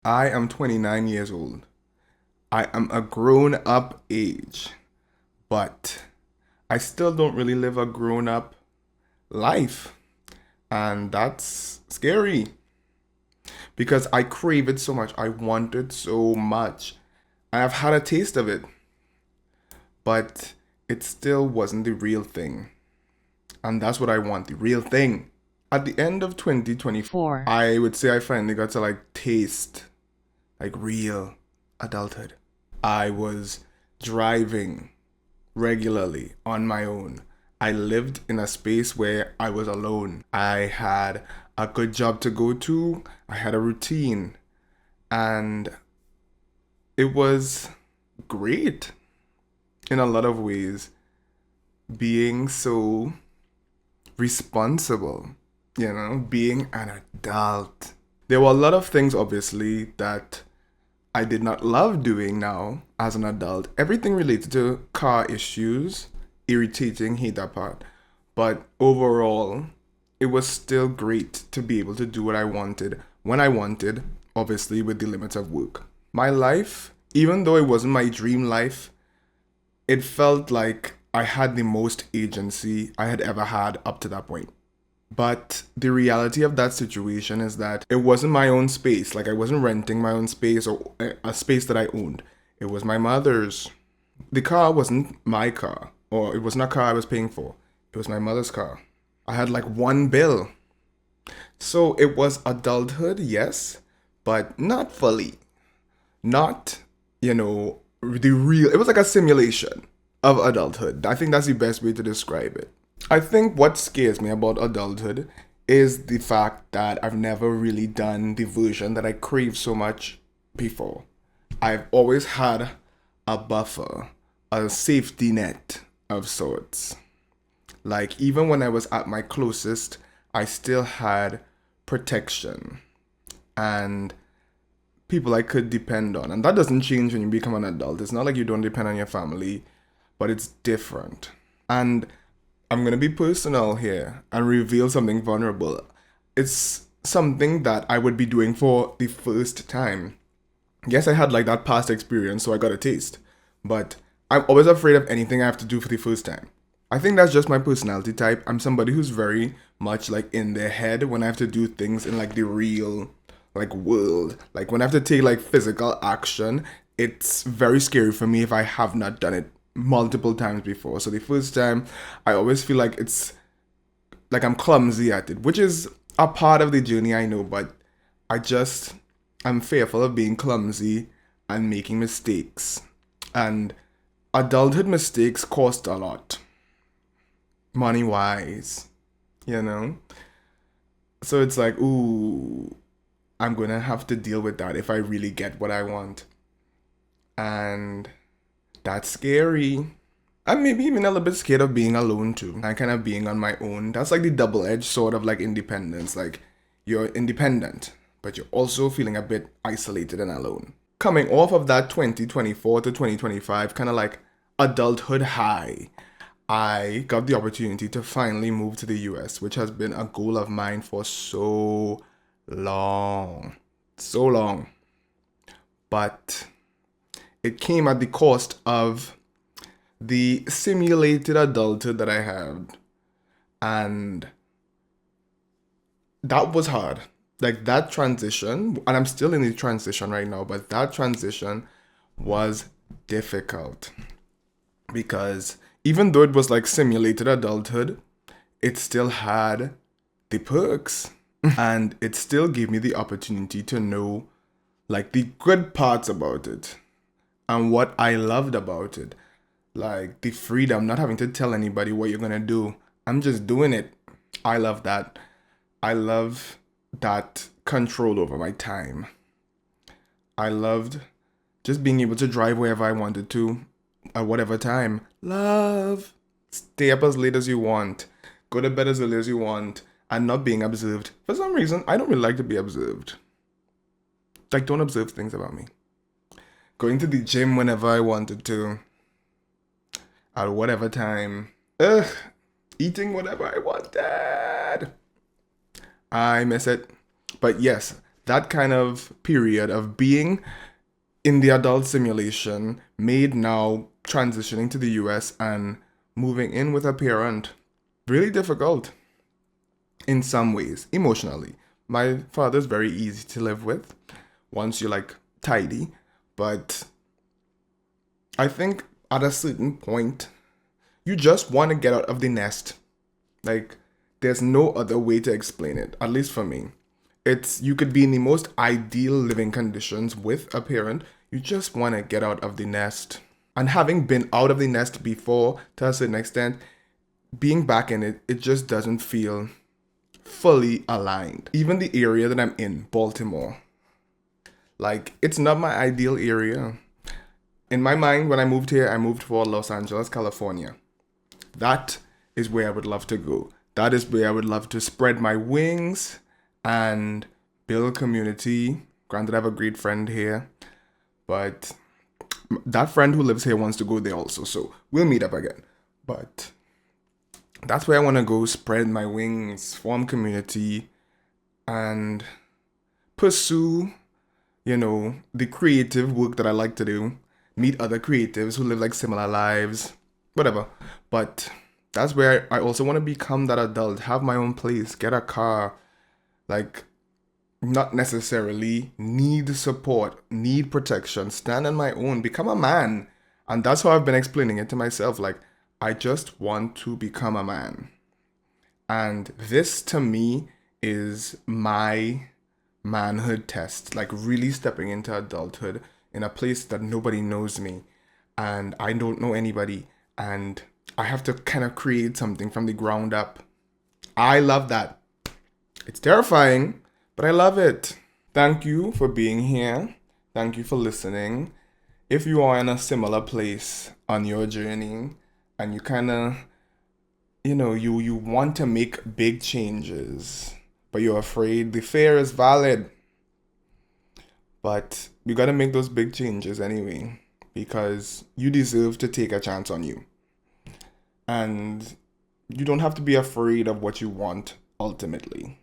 I am 29 years old. I am a grown up age, but I still don't really live a grown up life. And that's scary because I crave it so much. I want it so much. I have had a taste of it, but it still wasn't the real thing. And that's what I want, the real thing. At the end of 2024, four, I would say I finally got to taste real adulthood. I was driving regularly on my own. I lived in a space where I was alone. I had a good job to go to, I had a routine, and it was great in a lot of ways being so responsible, being an adult. There were a lot of things, obviously, that I did not love doing now as an adult. Everything related to car issues, irritating, hate that part. But overall, it was still great to be able to do what I wanted when I wanted, obviously with the limits of work. My life, even though it wasn't my dream life, it felt like I had the most agency I had ever had up to that point. But the reality of that situation is that it wasn't my own space. Like, I wasn't renting my own space or a space that I owned. It was my mother's. The car wasn't my car, or it wasn't a car I was paying for. It was my mother's car. I had like one bill. So it was adulthood, yes, but not fully. Not, the real. It was like a simulation of adulthood. I think that's the best way to describe it. I think what scares me about adulthood is the fact that I've never really done the version that I crave so much before. I've always had a buffer, a safety net of sorts. Like, even when I was at my closest, I still had protection and people I could depend on. And that doesn't change when you become an adult. It's not like you don't depend on your family, but it's different. And I'm going to be personal here and reveal something vulnerable. It's something that I would be doing for the first time. Yes, I had like that past experience, so I got a taste. But I'm always afraid of anything I have to do for the first time. I think that's just my personality type. I'm somebody who's very much like in their head when I have to do things in like the real world. Like when I have to take like physical action, it's very scary for me if I have not done it multiple times before. So the first time, I always feel like it's like I'm clumsy at it, which is a part of the journey, I know, but I'm fearful of being clumsy and making mistakes. And adulthood mistakes cost a lot, money wise, you know? So it's like, ooh, I'm gonna have to deal with that if I really get what I want. And that's scary. I'm maybe even a little bit scared of being alone too. And kind of being on my own. That's like the double-edged sort of like independence. Like, you're independent, but you're also feeling a bit isolated and alone. Coming off of that 2024 to 2025 kind of like adulthood high, I got the opportunity to finally move to the US, which has been a goal of mine for so long. So long. But it came at the cost of the simulated adulthood that I had. And that was hard. Like, that transition, and I'm still in the transition right now, but that transition was difficult because even though it was like simulated adulthood, it still had the perks and it still gave me the opportunity to know like the good parts about it and what I loved about it. Like the freedom, not having to tell anybody what you're gonna do. I'm just doing it. I love that. I love that control over my time. I loved just being able to drive wherever I wanted to at whatever time. Love. Stay up as late as you want. Go to bed as early as you want. And not being observed. For some reason, I don't really like to be observed. Like, don't observe things about me. Going to the gym whenever I wanted to. At whatever time. Ugh. Eating whatever I wanted. I miss it. But yes, that kind of period of being in the adult simulation made now transitioning to the US and moving in with a parent really difficult in some ways, emotionally. My father's very easy to live with once you're like tidy, but I think at a certain point, you just want to get out of the nest. Like, there's no other way to explain it, at least for me. It's you could be in the most ideal living conditions with a parent. You just want to get out of the nest. And having been out of the nest before to a certain extent, being back in it, it just doesn't feel fully aligned. Even the area that I'm in, Baltimore, like it's not my ideal area. In my mind, when I moved here, I moved for Los Angeles, California. That is where I would love to go. That is where I would love to spread my wings and build community. Granted, I have a great friend here, but that friend who lives here wants to go there also, so we'll meet up again. But that's where I want to go, spread my wings, form community, and pursue, the creative work that I like to do. Meet other creatives who live like similar lives, whatever. But that's where I also want to become that adult, have my own place, get a car, like not necessarily need support, need protection, stand on my own, become a man. And that's how I've been explaining it to myself. Like, I just want to become a man. And this to me is my manhood test, like really stepping into adulthood in a place that nobody knows me and I don't know anybody. And I have to kind of create something from the ground up. I love that. It's terrifying, but I love it. Thank you for being here. Thank you for listening. If you are in a similar place on your journey and you kind of, you want to make big changes, but you're afraid, the fear is valid. But you got to make those big changes anyway, because you deserve to take a chance on you. And you don't have to be afraid of what you want ultimately.